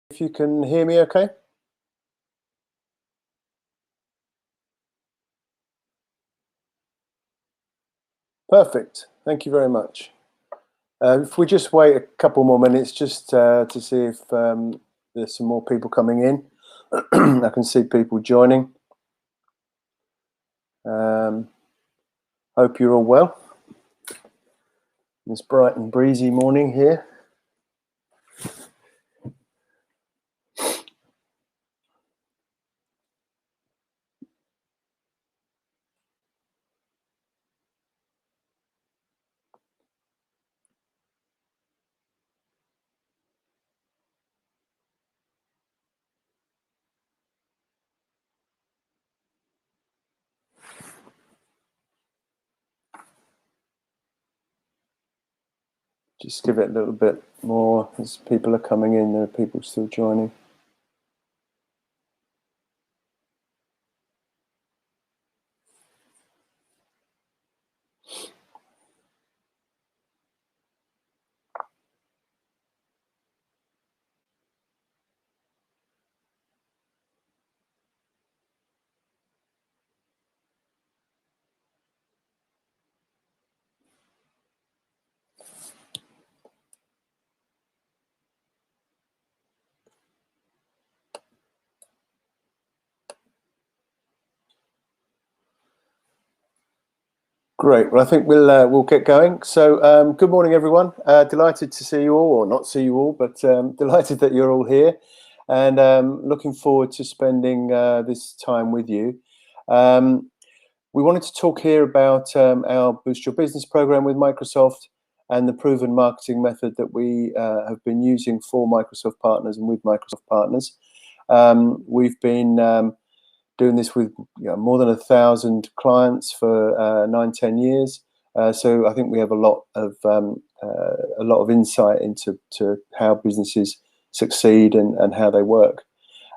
if you can hear me okay. Perfect. Thank you very much. If we just wait a couple more minutes just to see if there's some more people coming in. I can see people joining. Hope you're all well. It's bright and breezy morning here. Just give it a little bit more as people are coming in. There are people still joining. Great. Well, I think we'll get going. So, good morning, everyone. Delighted to see you all, or not see you all, but delighted that you're all here, and looking forward to spending this time with you. We wanted to talk here about our Boost Your Business program with Microsoft and the proven marketing method that we have been using for Microsoft partners and with Microsoft partners. We've been doing this with more than 1,000 clients for 9-10 years. So I think we have a lot of insight into how businesses succeed and how they work.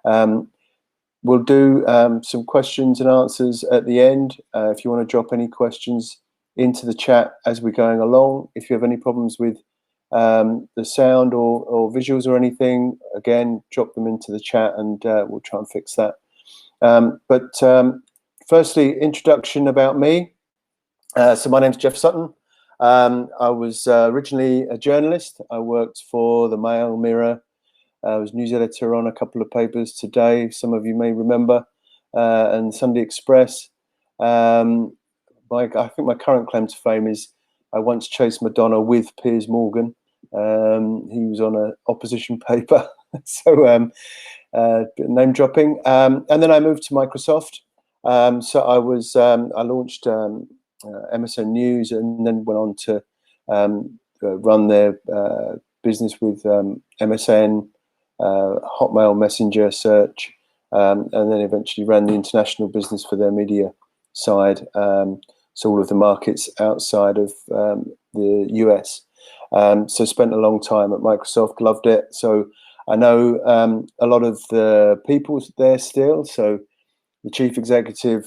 We'll do some questions and answers at the end. If you want to drop any questions into the chat as we're going along, if you have any problems with the sound or visuals or anything, again, drop them into the chat and we'll try and fix that. Firstly, introduction about me. So my name's Jeff Sutton. I was originally a journalist. I worked for the Mail, Mirror. I was news editor on a couple of papers today, some of you may remember, and Sunday Express. I think my current claim to fame is I once chased Madonna with Piers Morgan. He was on an opposition paper. So name dropping. And then I moved to Microsoft. So I launched MSN News and then went on to run their business with MSN, Hotmail Messenger search, and then eventually ran the international business for their media side. So all of the markets outside of the US. So spent a long time at Microsoft, loved it. So I know a lot of the people there still. So the chief executive,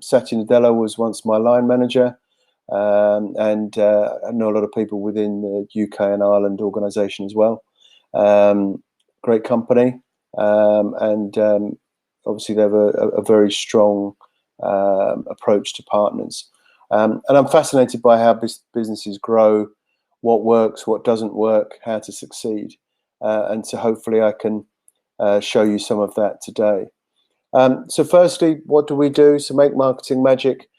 Satya Nadella, was once my line manager. And I know a lot of people within the UK and Ireland organisation as well. Great company. And obviously they have a very strong approach to partners. And I'm fascinated by how businesses grow, what works, what doesn't work, how to succeed. And so hopefully I can show you some of that today. So firstly, what do we do? So Make Marketing Magic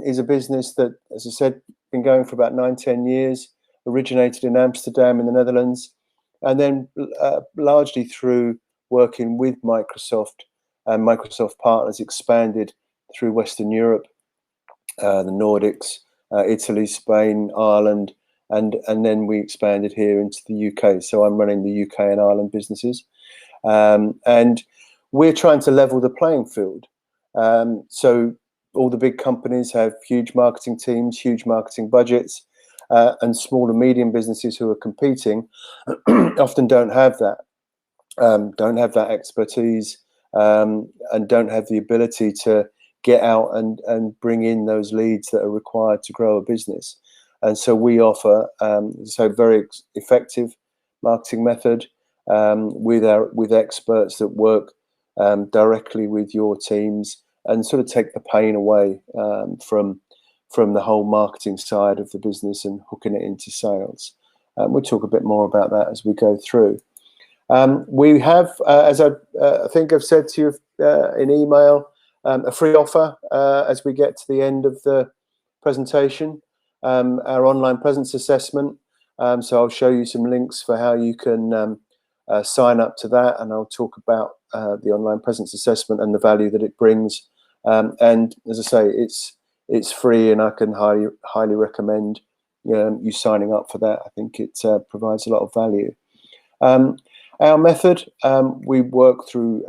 is a business that, as I said, been going for about 9-10 years, originated in Amsterdam in the Netherlands, and then largely through working with Microsoft and Microsoft partners expanded through Western Europe, the Nordics, Italy, Spain, Ireland, and then we expanded here into the UK. So I'm running the UK and Ireland businesses. And we're trying to level the playing field. So all the big companies have huge marketing teams, huge marketing budgets, and small and medium businesses who are competing often don't have that expertise, and don't have the ability to get out and bring in those leads that are required to grow a business. And so we offer very effective marketing method, with experts that work directly with your teams and sort of take the pain away from the whole marketing side of the business and hooking it into sales. We'll talk a bit more about that as we go through. We have, as I think I've said to you in email, a free offer as we get to the end of the presentation, our online presence assessment. So I'll show you some links for how you can sign up to that, and I'll talk about the online presence assessment and the value that it brings. And as I say, it's free, and I can highly recommend you signing up for that. I think it provides a lot of value. Our method, we work through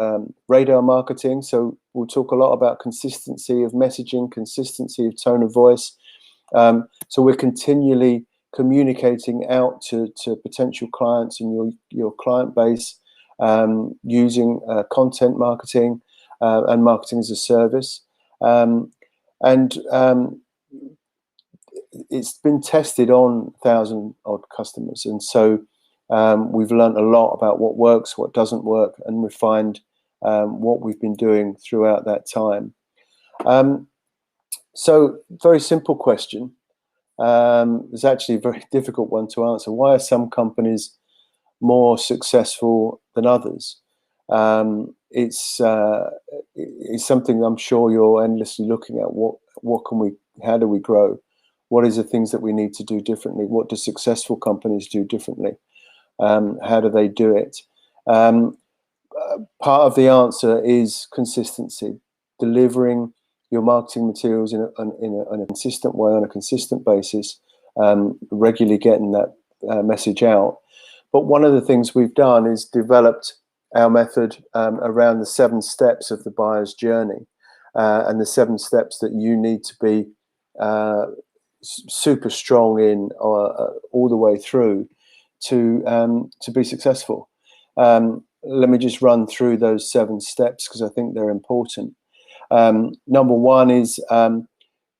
radar marketing, so we'll talk a lot about consistency of messaging, consistency of tone of voice. So we're continually communicating out to potential clients and your client base using content marketing and marketing as a service. It's been tested on 1,000 odd customers, and so we've learned a lot about what works, what doesn't work, and refined what we've been doing throughout that time. So very simple question. It's actually a very difficult one to answer. Why are some companies more successful than others? It's something I'm sure you're endlessly looking at. How do we grow? What is the things that we need to do differently? What do successful companies do differently? How do they do it? Part of the answer is consistency, delivering your marketing materials in a consistent way, on a consistent basis, regularly getting that message out. But one of the things we've done is developed our method around the 7 steps of the buyer's journey, and the 7 steps that you need to be super strong in all the way through to be successful. Let me just run through those 7 steps because I think they're important. Number 1 is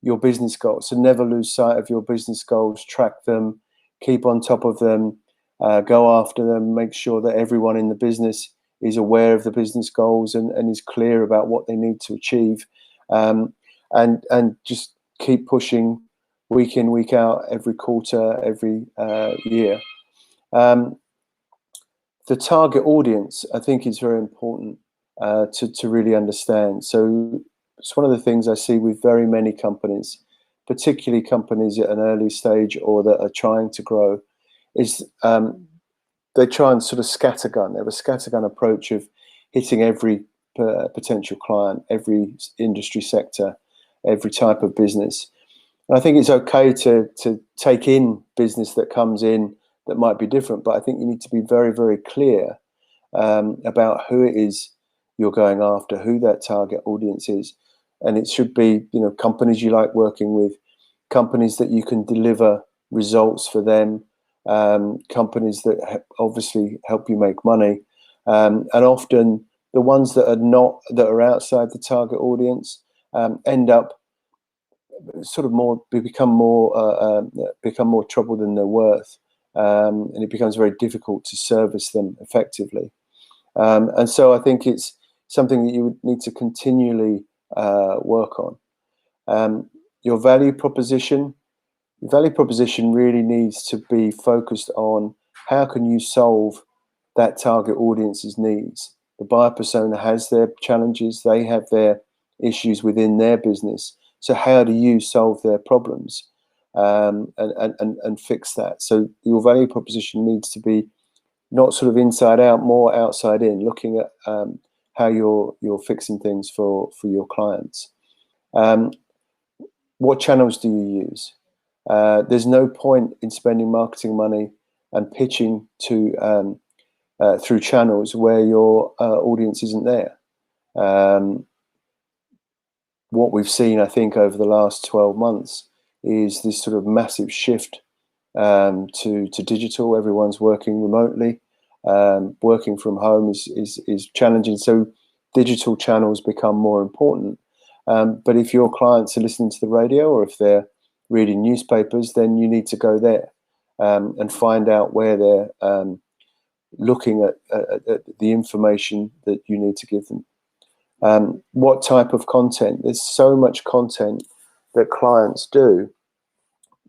your business goals. So never lose sight of your business goals, track them, keep on top of them, go after them, make sure that everyone in the business is aware of the business goals and is clear about what they need to achieve, and just keep pushing week in, week out, every quarter, every year. The target audience, I think, is very important to really understand. So it's one of the things I see with very many companies, particularly companies at an early stage or that are trying to grow, is they try and sort of scattergun. They have a scattergun approach of hitting every potential client, every industry sector, every type of business. And I think it's okay to take in business that comes in that might be different, but I think you need to be very, very clear about who it is you're going after, who that target audience is. And it should be, companies you like working with, companies that you can deliver results for them, companies that obviously help you make money, and often the ones that are outside the target audience end up sort of become more trouble than they're worth, and it becomes very difficult to service them effectively. And so I think it's something that you would need to continually work on. Your value proposition. Your value proposition really needs to be focused on how can you solve that target audience's needs. The buyer persona has their challenges, they have their issues within their business. So how do you solve their problems and fix that? So your value proposition needs to be not sort of inside out, more outside in, looking at how you're fixing things for your clients. What channels do you use? There's no point in spending marketing money and pitching to through channels where your audience isn't there. What we've seen, I think, over the last 12 months is this sort of massive shift to digital. Everyone's working remotely. Working from home is challenging. So digital channels become more important. But if your clients are listening to the radio or if they're reading newspapers, then you need to go there and find out where looking at the information that you need to give them. What type of content? There's so much content that clients do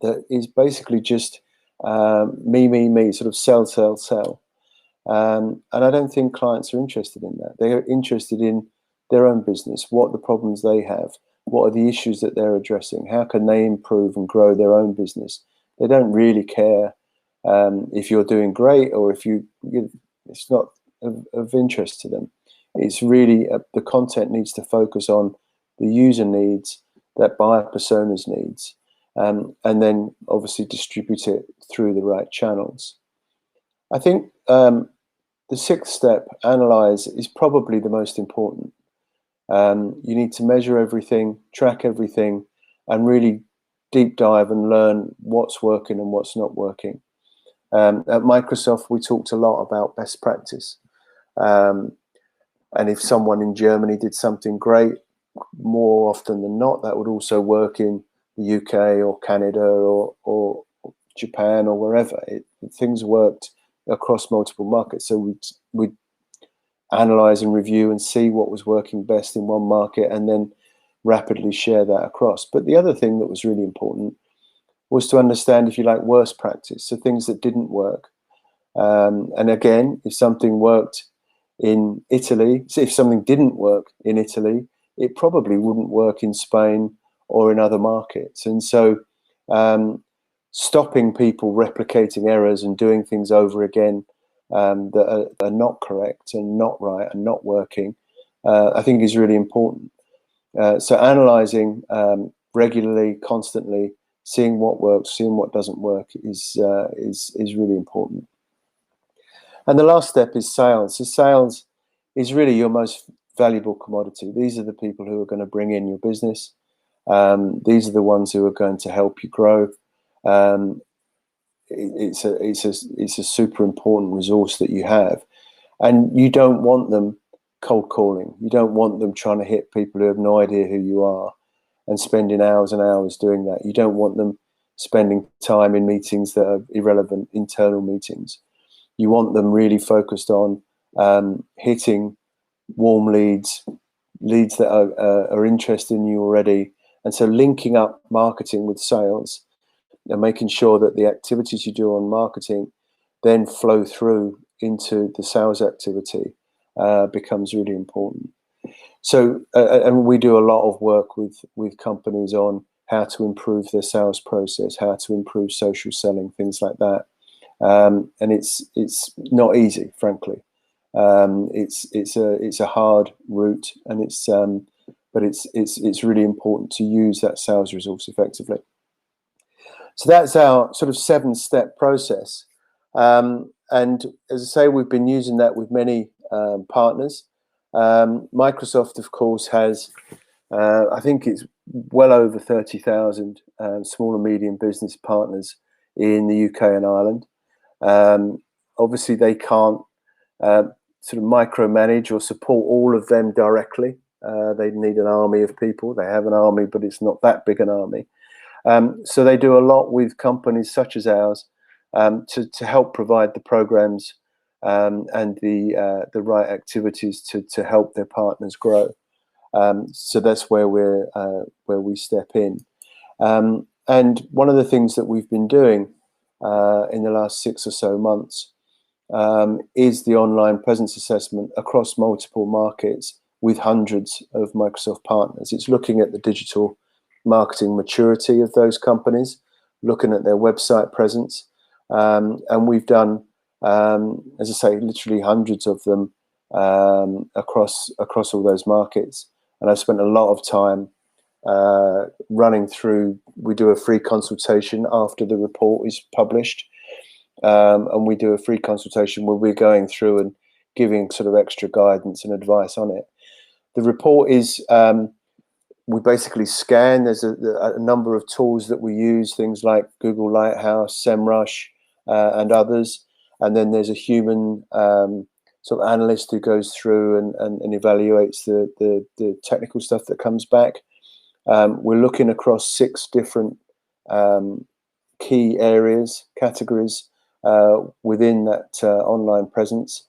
that is basically just me, sort of sell. And I don't think clients are interested in that. They are interested in their own business, what the problems they have, what are the issues that they're addressing, how can they improve and grow their own business. They don't really care if you're doing great or if it's not of interest to them. It's really the content needs to focus on the user needs, that buyer personas needs, and then obviously distribute it through the right channels. I think the sixth step, analyze, is probably the most important. You need to measure everything, track everything, and really deep dive and learn what's working and what's not working. At Microsoft, we talked a lot about best practice. And if someone in Germany did something great, more often than not, that would also work in the UK or Canada or Japan or wherever. Things worked across multiple markets. So we'd analyze and review and see what was working best in one market and then rapidly share that across. But the other thing that was really important was to understand, if you like, worst practice, so things that didn't work. And again, if something worked in Italy, so if something didn't work in Italy, it probably wouldn't work in Spain or in other markets. And so stopping people replicating errors and doing things over again that are not correct and not right and not working, I think is really important. So analyzing regularly, constantly, seeing what works, seeing what doesn't work is really important. And the last step is sales. So sales is really your most valuable commodity. These are the people who are going to bring in your business. These are the ones who are going to help you grow. It's a super important resource that you have, and you don't want them cold calling. You don't want them trying to hit people who have no idea who you are and spending hours and hours doing that. You don't want them spending time in meetings that are irrelevant, internal meetings. You want them really focused on hitting warm leads that are interested in you already. And so linking up marketing with sales and making sure that the activities you do on marketing then flow through into the sales activity becomes really important. So, and we do a lot of work with companies on how to improve their sales process, how to improve social selling, things like that. And it's not easy, frankly. It's a hard route, and but it's really important to use that sales resource effectively. So that's our sort of 7-step process. And as I say, we've been using that with many partners. Microsoft, of course, has, I think it's well over 30,000 small and medium business partners in the UK and Ireland. Obviously, they can't sort of micromanage or support all of them directly. They need an army of people. They have an army, but it's not that big an army. So they do a lot with companies such as ours to help provide the programs and the right activities to help their partners grow. So that's where we step in. And one of the things that we've been doing in the last 6 or so months is the online presence assessment across multiple markets with hundreds of Microsoft partners. It's looking at the digital marketing maturity of those companies, looking at their website presence, and we've done, as I say, literally hundreds of them across all those markets. And I've spent a lot of time running through. We do a free consultation after the report is published, and we do a free consultation where we're going through and giving sort of extra guidance and advice on it. The report is we basically scan. There's a number of tools that we use, things like Google Lighthouse, SEMrush, and others. And then there's a human sort of analyst who goes through and evaluates the technical stuff that comes back. We're looking across 6 different key areas, categories within that online presence,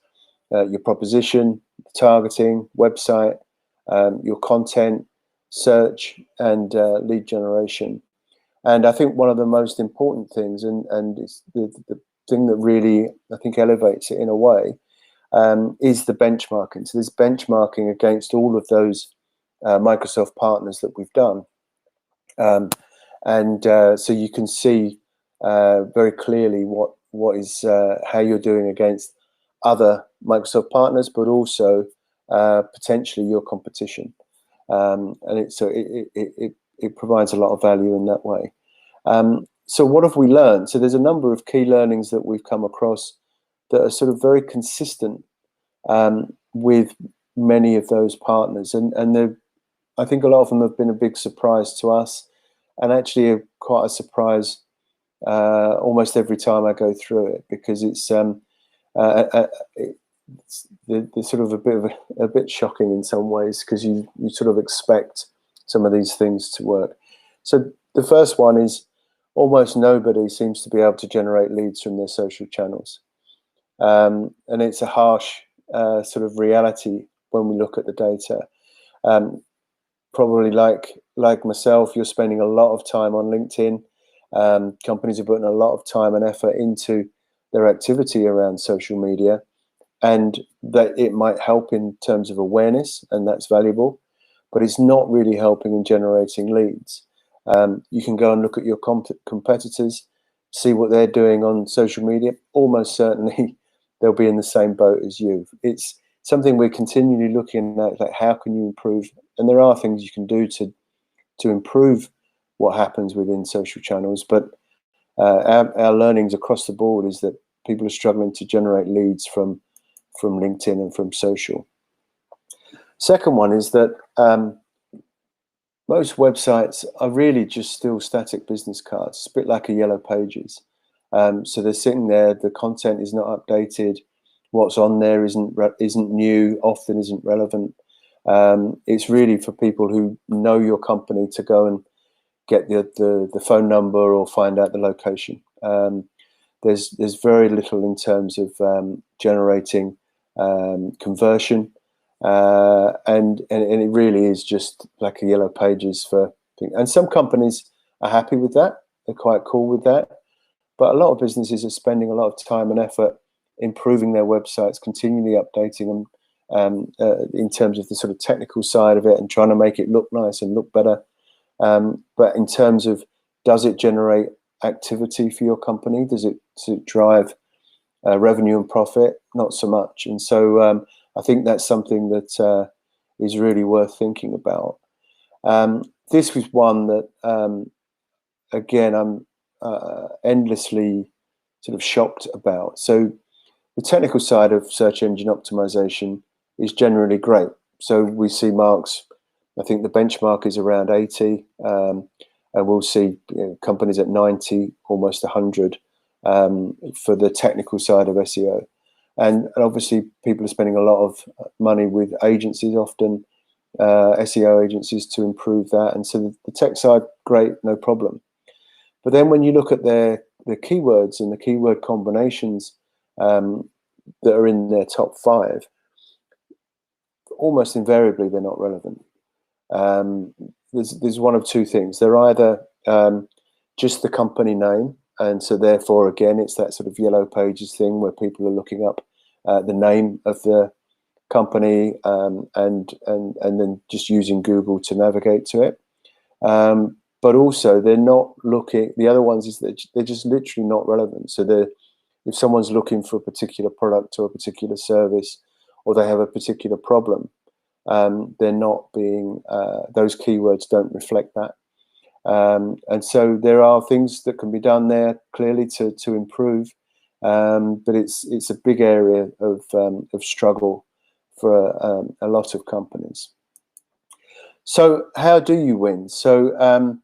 your proposition, targeting, website, your content, search, and lead generation. And I think one of the most important things, and it's the thing that really, I think, elevates it in a way, is the benchmarking. So there's benchmarking against all of those Microsoft partners that we've done. So you can see very clearly what is how you're doing against other Microsoft partners, but also potentially your competition. And it provides a lot of value in that way. So what have we learned? So there's a number of key learnings that we've come across that are sort of very consistent with many of those partners, and I think a lot of them have been a big surprise to us, and actually quite a surprise almost every time I go through it, because it's sort of a bit shocking in some ways, because you sort of expect some of these things to work. So the first one is almost nobody seems to be able to generate leads from their social channels, and it's a harsh sort of reality when we look at the data. Probably like myself, you're spending a lot of time on LinkedIn. Companies are putting a lot of time and effort into their activity around social media, and that it might help in terms of awareness, and that's valuable, but it's not really helping in generating leads. You can go and look at your competitors, see what they're doing on social media. Almost certainly they'll be in the same boat as you. It's something we're continually looking at, like how can you improve? And there are things you can do to improve what happens within social channels, but our learnings across the board is that people are struggling to generate leads from LinkedIn and from social. Second one is that most websites are really just still static business cards. It's a bit like a Yellow Pages. So they're sitting there, the content is not updated, what's on there isn't new, often isn't relevant. It's really for people who know your company to go and get the phone number or find out the location. There's very little in terms of generating conversion, and it really is just like a Yellow Pages for things. And some companies are happy with that; they're quite cool with that. But a lot of businesses are spending a lot of time and effort improving their websites, continually updating them in terms of the sort of technical side of it, and trying to make it look nice and look better. But in terms of, does it generate activity for your company? Does it drive revenue and profit? Not so much. And so I think that's something that is really worth thinking about. This was one that, again, I'm endlessly sort of shocked about. So the technical side of search engine optimization is generally great. So we see marks, I think the benchmark is around 80, and we'll see companies at 90, almost 100 for the technical side of SEO. And obviously people are spending a lot of money with agencies, often SEO agencies, to improve that. And so the tech side, great, no problem. But then when you look at the keywords and the keyword combinations that are in their top 5, almost invariably they're not relevant. There's one of two things. They're either just the company name, and so therefore again it's that sort of Yellow Pages thing where people are looking up the name of the company and then just using Google to navigate to it. But also they're not looking. The other ones is that they're just literally not relevant. So if someone's looking for a particular product or a particular service, or they have a particular problem, they're not being, those keywords don't reflect that. And so there are things that can be done there clearly to improve, but it's a big area of struggle for a lot of companies. So how do you win? So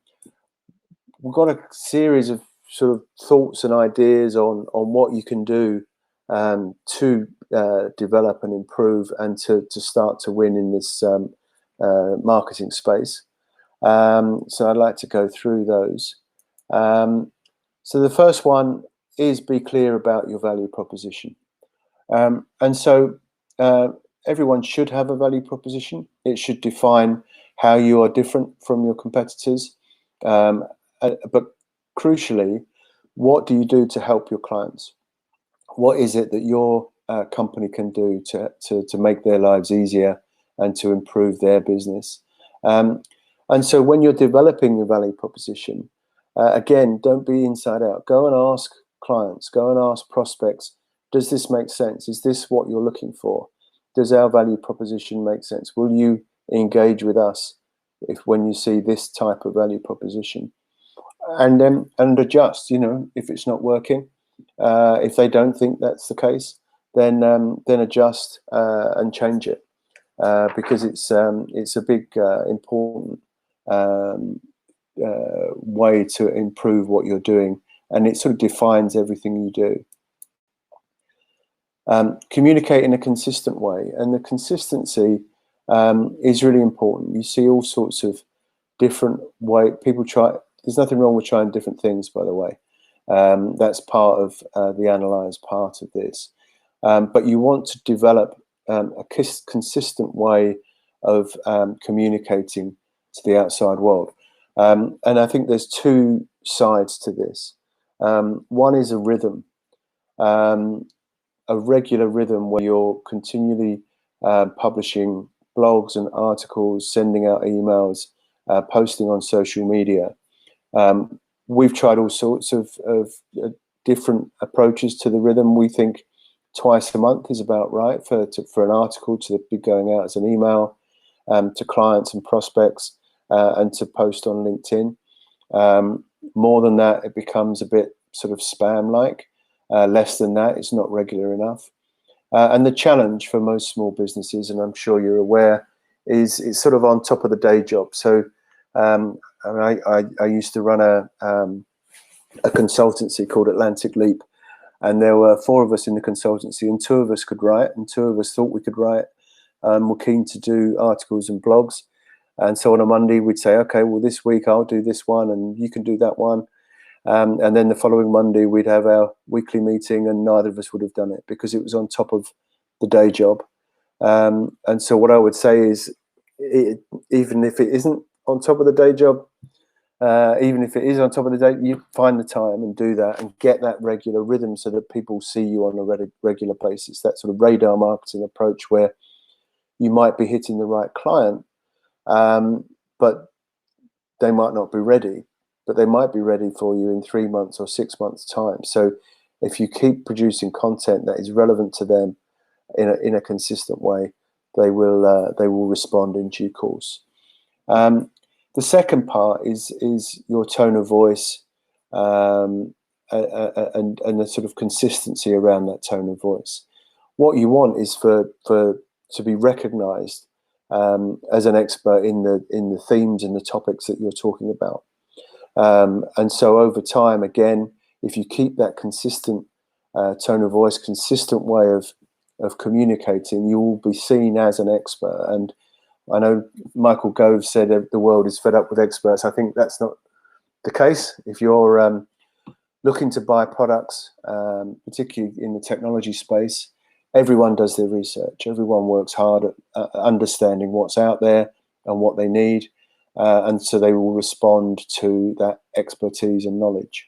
we've got a series of sort of thoughts and ideas on what you can do to develop and improve and to start to win in this marketing space. So I'd like to go through those. So the first one is be clear about your value proposition. And so everyone should have a value proposition. It should define how you are different from your competitors. But crucially, what do you do to help your clients? What is it that your company can do to make their lives easier and to improve their business? And so when you're developing your value proposition, again, don't be inside out. Go and ask clients, go and ask prospects, does this make sense? Is this what you're looking for? Does our value proposition make sense? Will you engage with us when you see this type of value proposition? And then adjust, if it's not working. If they don't think that's the case, then adjust and change it, because it's a big important way to improve what you're doing, and it sort of defines everything you do. Communicate in a consistent way, and the consistency is really important. You see all sorts of different ways people try. There's nothing wrong with trying different things, by the way. That's part of the analyze part of this. But you want to develop a consistent way of communicating to the outside world. And I think there's two sides to this. One is a rhythm, a regular rhythm where you're continually publishing blogs and articles, sending out emails, posting on social media. We've tried all sorts of different approaches to the rhythm. We think twice a month is about right for an article to be going out as an email to clients and prospects, and to post on LinkedIn. More than that, it becomes a bit sort of spam-like. Less than that, it's not regular enough. And the challenge for most small businesses, and I'm sure you're aware, is it's sort of on top of the day job. So I used to run a consultancy called Atlantic Leap, and there were 4 of us in the consultancy, and 2 of us could write, and 2 of us thought we could write. We're keen to do articles and blogs, and so on a Monday we'd say, okay, well this week I'll do this one, and you can do that one, and then the following Monday we'd have our weekly meeting, and neither of us would have done it because it was on top of the day job. And so what I would say is, even if it isn't on top of the day job, even if it is on top of the day, you find the time and do that and get that regular rhythm so that people see you on a regular basis. That sort of radar marketing approach where you might be hitting the right client, but they might not be ready, but they might be ready for you in 3 months or 6 months time. So if you keep producing content that is relevant to them in a consistent way, they will respond in due course. The second part is your tone of voice, and the sort of consistency around that tone of voice. What you want is to be recognised as an expert in the themes and the topics that you're talking about. And so over time, again, if you keep that consistent tone of voice, consistent way of communicating, you will be seen as an expert. And I know Michael Gove said the world is fed up with experts. I think that's not the case. If you're looking to buy products, particularly in the technology space, everyone does their research. Everyone works hard at understanding what's out there and what they need. And so they will respond to that expertise and knowledge.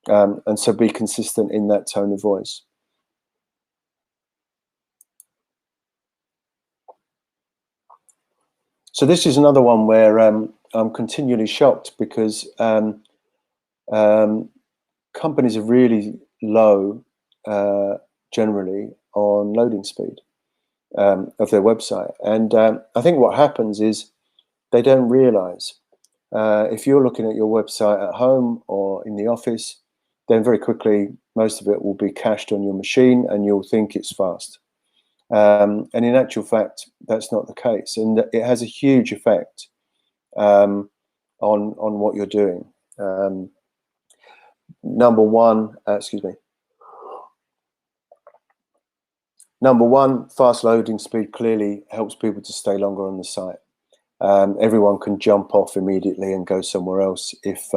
And so be consistent in that tone of voice. So this is another one where I'm continually shocked because companies are really low generally on loading speed of their website. And I think what happens is they don't realize if you're looking at your website at home or in the office, then very quickly most of it will be cached on your machine and you'll think it's fast. And in actual fact, that's not the case, and it has a huge effect on what you're doing. Number one, fast loading speed clearly helps people to stay longer on the site. Everyone can jump off immediately and go somewhere else if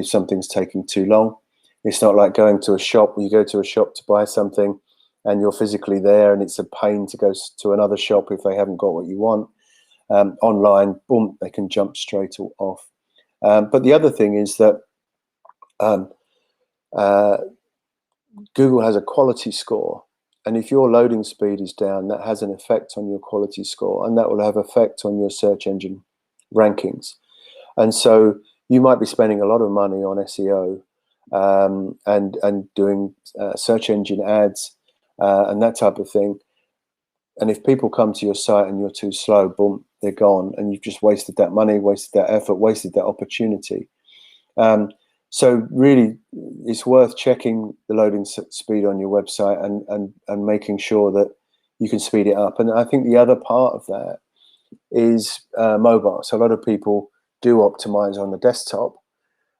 something's taking too long. It's not like going to a shop. You go to a shop to buy something and you're physically there, and it's a pain to go to another shop if they haven't got what you want. Online, boom, they can jump straight off. But the other thing is that um, uh, Google has a quality score, and if your loading speed is down, that has an effect on your quality score, and that will have effect on your search engine rankings. And so you might be spending a lot of money on SEO and doing search engine ads and that type of thing. And if people come to your site and you're too slow, boom, they're gone, and you've just wasted that money, wasted that effort, wasted that opportunity. So really, it's worth checking the loading speed on your website and making sure that you can speed it up. And I think the other part of that is mobile. So a lot of people do optimize on the desktop,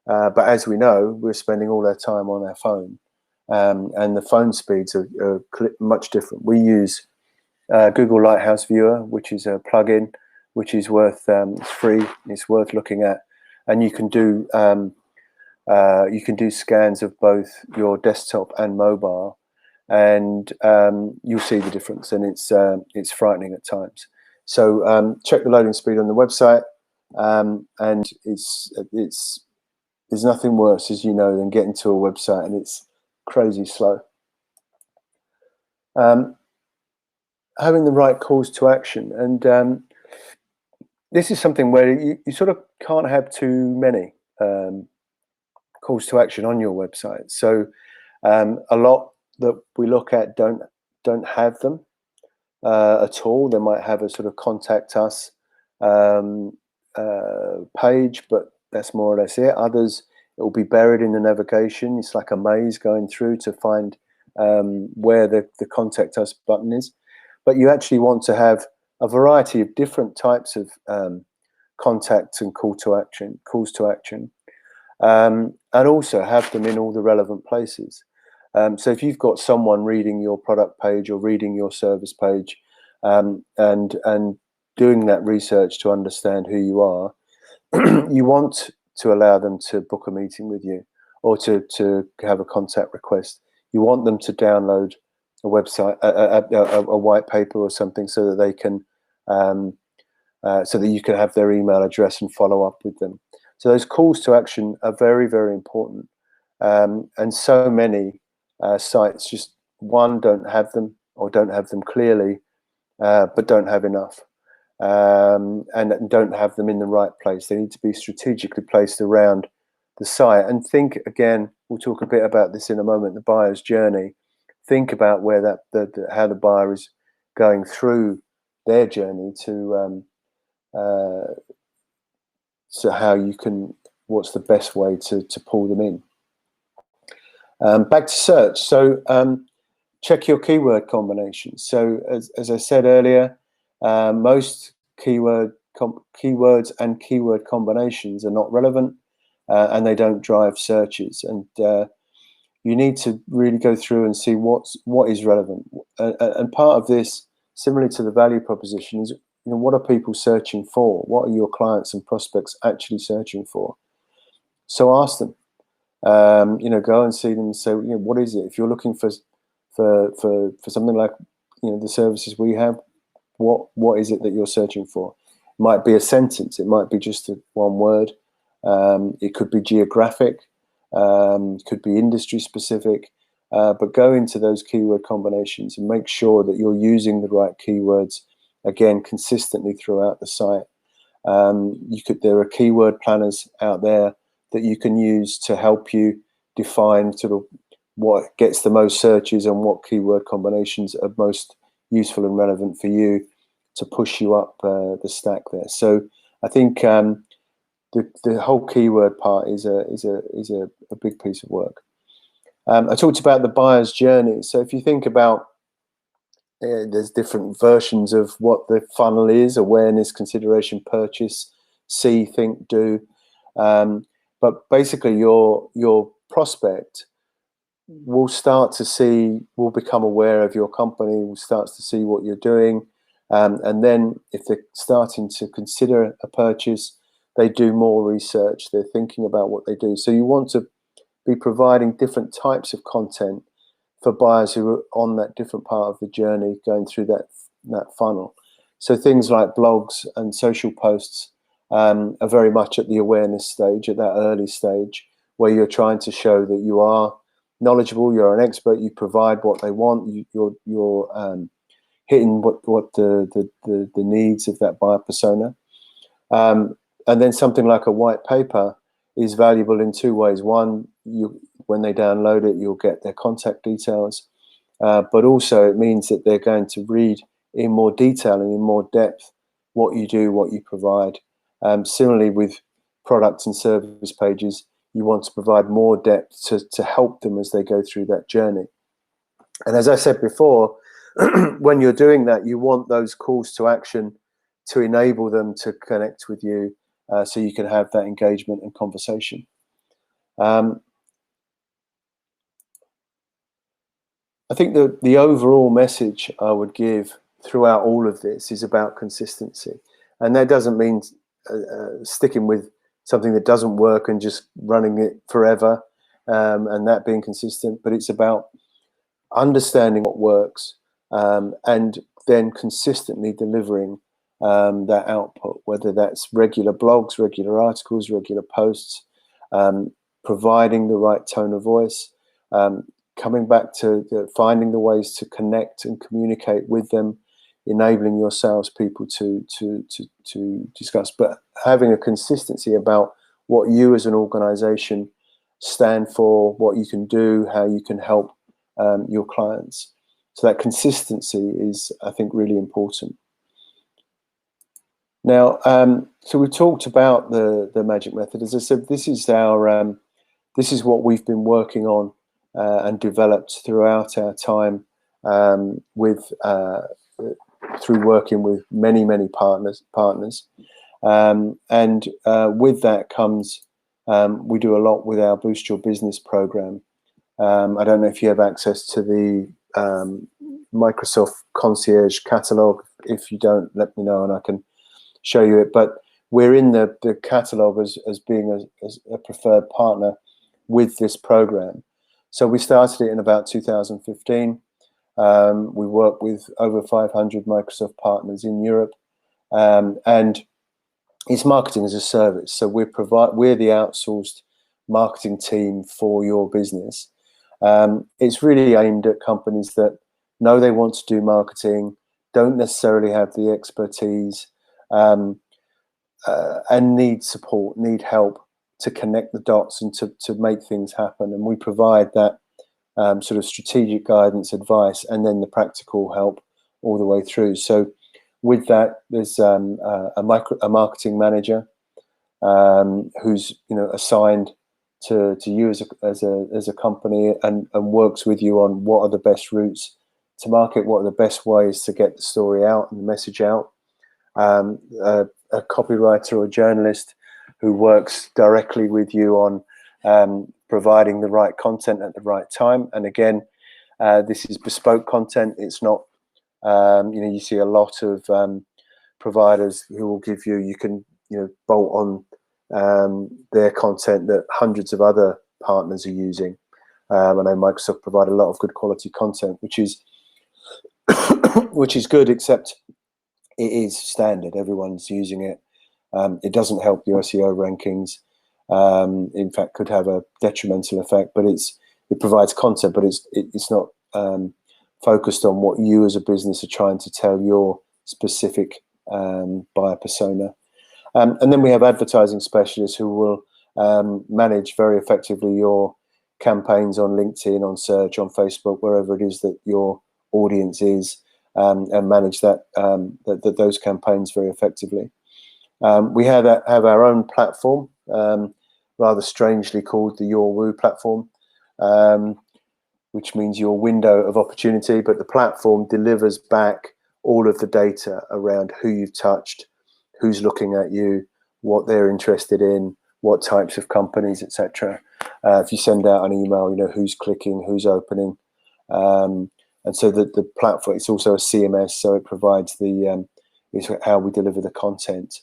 but as we know, we're spending all our time on our phone, and the phone speeds are much different. We use Google Lighthouse Viewer, which is a plugin, which is worth it's free. It's worth looking at, and you can do scans of both your desktop and mobile, and you'll see the difference, and it's frightening at times. So check the loading speed on the website, and there's nothing worse, as you know, than getting to a website and it's crazy slow. Having the right calls to action, and this is something where you sort of can't have too many calls to action on your website. So a lot that we look at don't have them at all. They might have a sort of contact us page, but that's more or less it. Others, it will be buried in the navigation. It's like a maze going through to find where the contact us button is. But you actually want to have a variety of different types of contacts and calls to action, and also have them in all the relevant places. So if you've got someone reading your product page or reading your service page, and doing that research to understand who you are, you want to allow them to book a meeting with you or to have a contact request. You want them to download a website, a white paper or something, so that they can, so that you can have their email address and follow up with them. So those calls to action are very, very important. And so many sites just, one, don't have them or don't have them clearly, but don't have enough, and don't have them in the right place. They need to be strategically placed around the site. And think again, we'll talk a bit about this in a moment, the buyer's journey. Think about where how the buyer is going through their journey to so how you can, what's the best way to pull them in. Back to search. So check your keyword combinations. So as I said earlier, most keywords and keyword combinations are not relevant, and they don't drive searches. And you need to really go through and see what is relevant. And part of this, similarly to the value proposition, is, what are people searching for? What are your clients and prospects actually searching for? So ask them. Go and see them and say, what is it? If you're looking for something like, the services we have, what is it that you're searching for? It might be a sentence. It might be just one word. It could be geographic. It could be industry specific. But go into those keyword combinations and make sure that you're using the right keywords, again, consistently throughout the site. There are keyword planners out there that you can use to help you define sort of what gets the most searches and what keyword combinations are most useful and relevant for you to push you up the stack there. So I think the whole keyword part is a big piece of work. I talked about the buyer's journey. So if you think about, there's different versions of what the funnel is: awareness, consideration, purchase, see, think, do. But basically, your prospect will will become aware of your company, will start to see what you're doing, and then if they're starting to consider a purchase, they do more research. They're thinking about what they do. So you want to be providing different types of content for buyers who are on that different part of the journey, going through that funnel. So things like blogs and social posts are very much at the awareness stage, at that early stage, where you're trying to show that you are knowledgeable, you're an expert, you provide what they want, you're hitting what the needs of that buyer persona. And then something like a white paper is valuable in two ways. One, when they download it, you'll get their contact details, but also it means that they're going to read in more detail and in more depth what you do, what you provide. Similarly with products and service pages, you want to provide more depth to help them as they go through that journey. And as I said before, when you're doing that, you want those calls to action to enable them to connect with you, so you can have that engagement and conversation. I think the overall message I would give throughout all of this is about consistency. And that doesn't mean sticking with something that doesn't work and just running it forever, and that being consistent, but it's about understanding what works, and then consistently delivering that output, whether that's regular blogs, regular articles, regular posts, providing the right tone of voice, coming back to finding the ways to connect and communicate with them, enabling your salespeople to discuss, but having a consistency about what you as an organization stand for, what you can do, how you can help your clients. So that consistency is, I think, really important. Now, so we've talked about the magic method. As I said, this is our this is what we've been working on and developed throughout our time through working with many partners. And with that comes we do a lot with our Boost Your Business program. I don't know if you have access to the Microsoft Concierge catalog. If you don't, let me know and I can show you it. But we're in the catalog as being a preferred partner with this program. So we started it in about 2015. We work with over 500 Microsoft partners in Europe, and it's marketing as a service. So we're the outsourced marketing team for your business. It's really aimed at companies that know they want to do marketing, don't necessarily have the expertise, and need support, need help to connect the dots and to make things happen. And we provide that sort of strategic guidance, advice, and then the practical help all the way through. So with that, there's a marketing manager who's assigned to you as a company and works with you on what are the best routes to market, what are the best ways to get the story out and the message out. A copywriter or journalist who works directly with you on providing the right content at the right time. And again, this is bespoke content. It's not, you see a lot of providers who will give you can bolt on their content that hundreds of other partners are using. I know Microsoft provide a lot of good quality content, which is which is good, except it is standard. Everyone's using it. It doesn't help your SEO rankings. In fact, could have a detrimental effect. But it provides content, but it's not focused on what you as a business are trying to tell your specific buyer persona. And then we have advertising specialists who will manage very effectively your campaigns on LinkedIn, on search, on Facebook, wherever it is that your audience is, and manage those campaigns very effectively. We have our own platform, rather strangely called the Your Woo platform, which means your window of opportunity. But the platform delivers back all of the data around who you've touched, who's looking at you, what they're interested in, what types of companies, etc. If you send out an email, who's clicking, who's opening. And so the platform, it's also a CMS, so it provides it's how we deliver the content.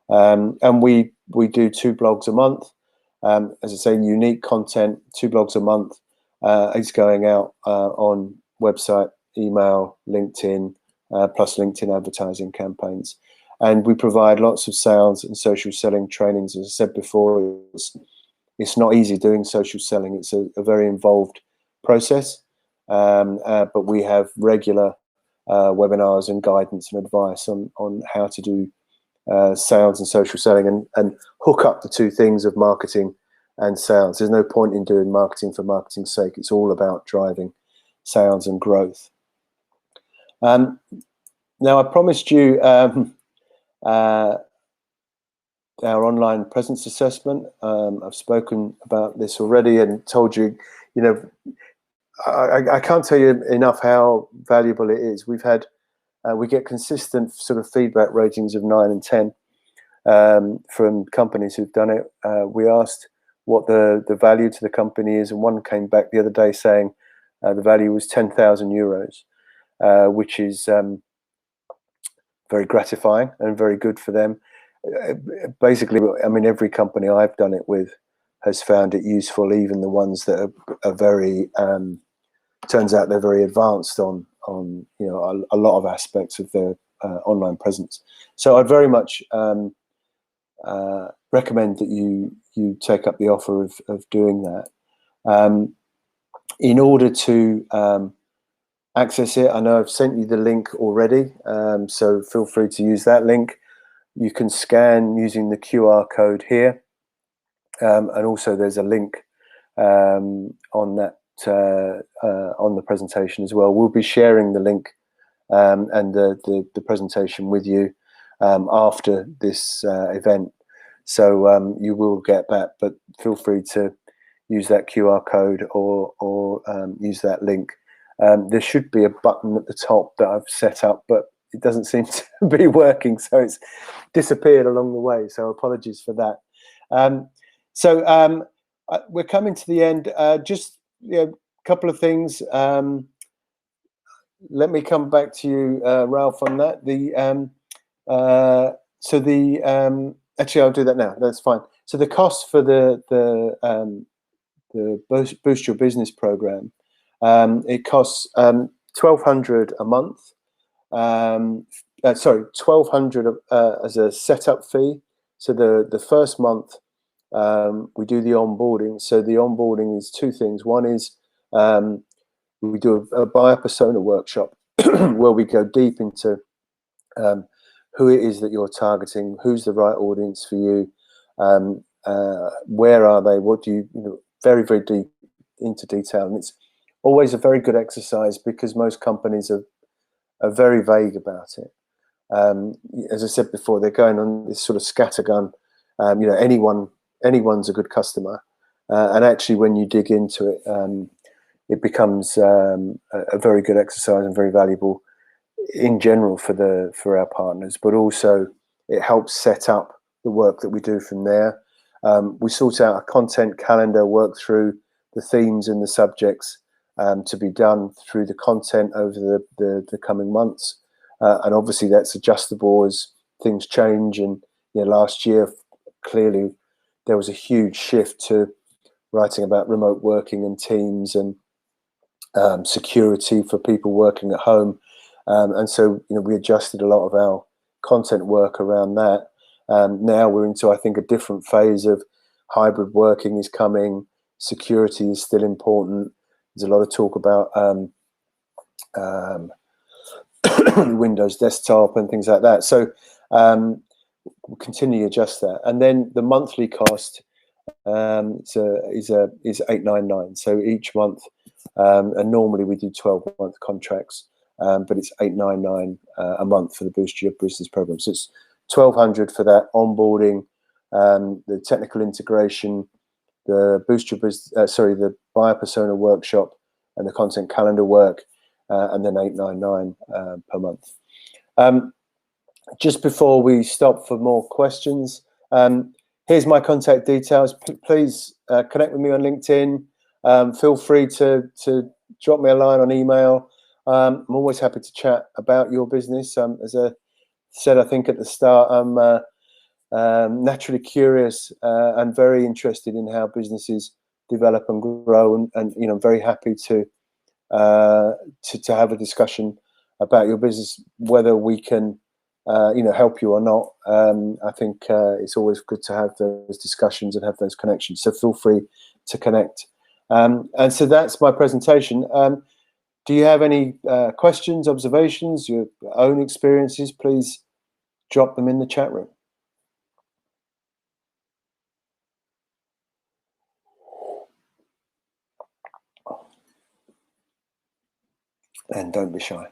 And we do 2 blogs a month. As I say, unique content, 2 blogs a month is going out on website, email, LinkedIn, plus LinkedIn advertising campaigns. And we provide lots of sales and social selling trainings. As I said before, it's not easy doing social selling. It's a very involved process, but we have regular webinars and guidance and advice on how to do sales and social selling and hook up the two things of marketing and sales. There's no point in doing marketing for marketing's sake. It's all about driving sales and growth. Now, I promised you our online presence assessment. I've spoken about this already and told you, I can't tell you enough how valuable it is. We get consistent sort of feedback ratings of 9 and 10 from companies who've done it. We asked what the value to the company is, and one came back the other day saying the value was €10,000, which is very gratifying and very good for them. Basically, I mean, every company I've done it with has found it useful, even the ones that are very, turns out they're very advanced on a lot of aspects of their online presence. So I'd very much recommend that you take up the offer of doing that. In order to access it, I know I've sent you the link already, so feel free to use that link. You can scan using the QR code here, and also there's a link on that on the presentation as well. We'll be sharing the link and the presentation with you after this event, so you will get that. But feel free to use that QR code or use that link. There should be a button at the top that I've set up, but it doesn't seem to be working, so it's disappeared along the way, so apologies for that. We're coming to the end. Just a couple of things. Let me come back to you, Ralph, on that. Actually, I'll do that now. That's fine. So the cost for the Boost Your Business program, it costs $1,200 a month. Sorry, $1,200 as a setup fee. So the first month we do the onboarding. So the onboarding is two things. One is we do a buyer persona workshop where we go deep into who it is that you're targeting, who's the right audience for you, where are they, what do you, very, very deep into detail. And it's always a very good exercise because most companies are very vague about it. As I said before, they're going on this sort of scattergun. Anyone's a good customer, and actually, when you dig into it, it becomes a very good exercise and very valuable in general for our partners. But also, it helps set up the work that we do from there. We sort out a content calendar, work through the themes and the subjects to be done through the content over the coming months, and obviously that's adjustable as things change. And last year clearly there was a huge shift to writing about remote working and teams and security for people working at home, and so we adjusted a lot of our content work around that. Now we're into, I think, a different phase of hybrid working is coming. Security is still important. There's a lot of talk about Windows desktop and things like that. So we'll continue to adjust that. And then the monthly cost is $899. So each month, and normally we do 12-month contracts, but it's $899 a month for the Boost Your Business program. So it's $1,200 for that onboarding, the technical integration, the Boost Your Business, the buyer persona workshop, and the content calendar work, and then $899 per month. Just before we stop for more questions, here's my contact details. Please connect with me on LinkedIn. Feel free to drop me a line on email. I'm always happy to chat about your business. As I said, I think at the start, I'm naturally curious and very interested in how businesses develop and grow, and you know, very happy to have a discussion about your business, whether we can you know, help you or not. I think it's always good to have those discussions and have those connections. So feel free to connect. And so that's my presentation. Do you have any questions, observations, your own experiences? Please drop them in the chat room. And don't be shy.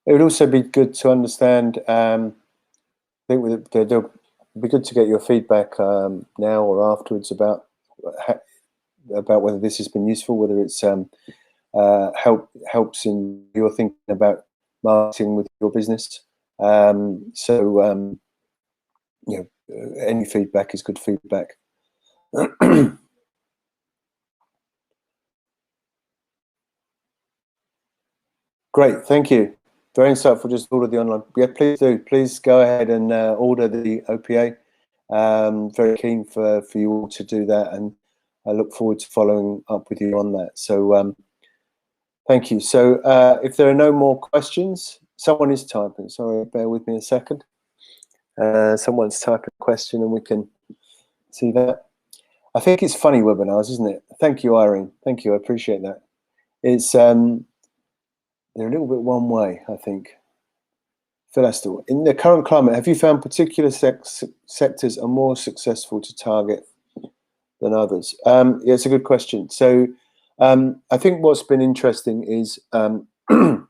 It would also be good to understand, I think it'll be good to get your feedback now or afterwards about whether this has been useful, whether it's helps in your thinking about marketing with your business. So you know, any feedback is good feedback. Great, thank you. Very insightful. Just order the online. Yeah, please do. Please go ahead and order the OPA. Very keen for you all to do that, and I look forward to following up with you on that. So thank you. So if there are no more questions, someone is typing. Sorry, bear with me a second. Someone's typing a question, and we can see that. I think it's funny webinars, isn't it? Thank you, Irene. Thank you. I appreciate that. It's they're a little bit one way, I think. Phil, in the current climate, have you found particular sectors are more successful to target than others? Yeah, it's a good question. So I think what's been interesting is, in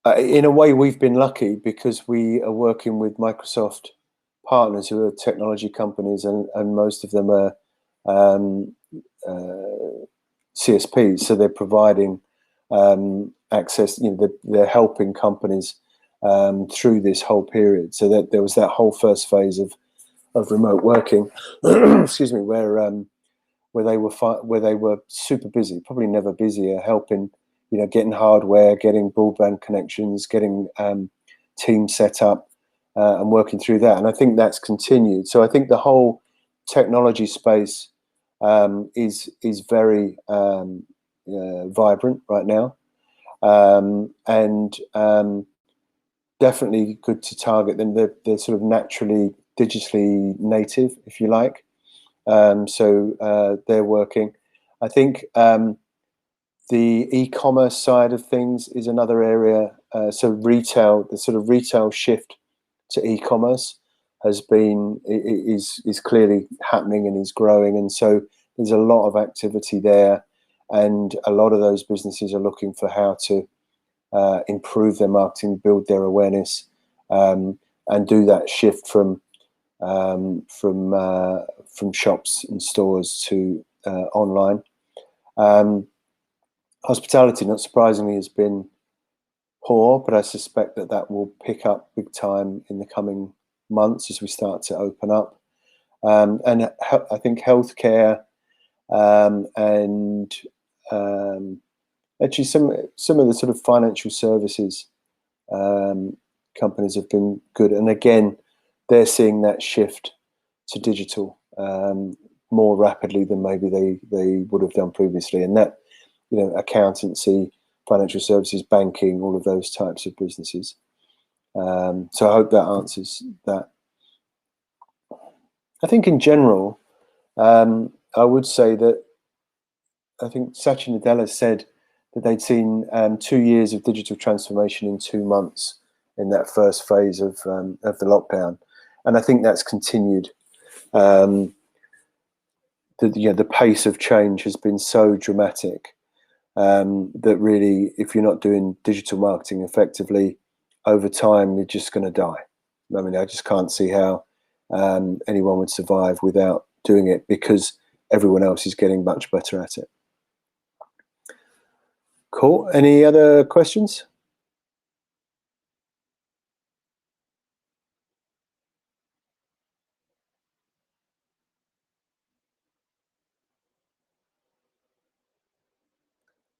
a way, we've been lucky because we are working with Microsoft partners who are technology companies, and most of them are CSPs. So they're providing access, you know, they're helping companies through this whole period. So that there was that whole first phase of remote working, excuse me, where they were super busy, probably never busier, helping, you know, getting hardware, getting broadband connections, getting teams set up, and working through that. And I think that's continued. So I think the whole technology space is very vibrant right now, and definitely good to target them. They're sort of naturally digitally native, if you like. So they're working. I think the e-commerce side of things is another area. So retail, the sort of retail shift to e-commerce is clearly happening and is growing, and so there's a lot of activity there, and a lot of those businesses are looking for how to improve their marketing, build their awareness, and do that shift from shops and stores to online. Hospitality, not surprisingly, has been poor, but I suspect that will pick up big time in the coming months as we start to open up. And I think healthcare and actually some of the sort of financial services companies have been good, and again, they're seeing that shift to digital more rapidly than maybe they would have done previously, and that, you know, accountancy, financial services, banking, all of those types of businesses. So I hope that answers that. I think in general, I would say that I think Satya Nadella said that they'd seen 2 years of digital transformation in 2 months in that first phase of the lockdown, and I think that's continued. The pace of change has been so dramatic that really, if you're not doing digital marketing effectively, over time you're just going to die. I mean, I just can't see how anyone would survive without doing it, because everyone else is getting much better at it. Cool. Any other questions?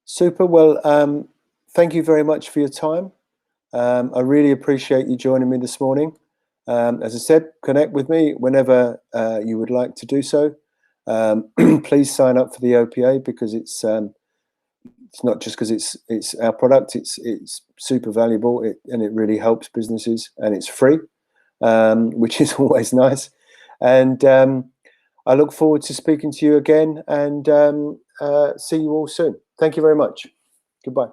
Super. Well, thank you very much for your time. I really appreciate you joining me this morning. As I said, connect with me whenever you would like to do so. Please sign up for the OPA, because it's not just because it's our product. It's super valuable, and it really helps businesses, and it's free, which is always nice. And I look forward to speaking to you again, and see you all soon. Thank you very much. Goodbye.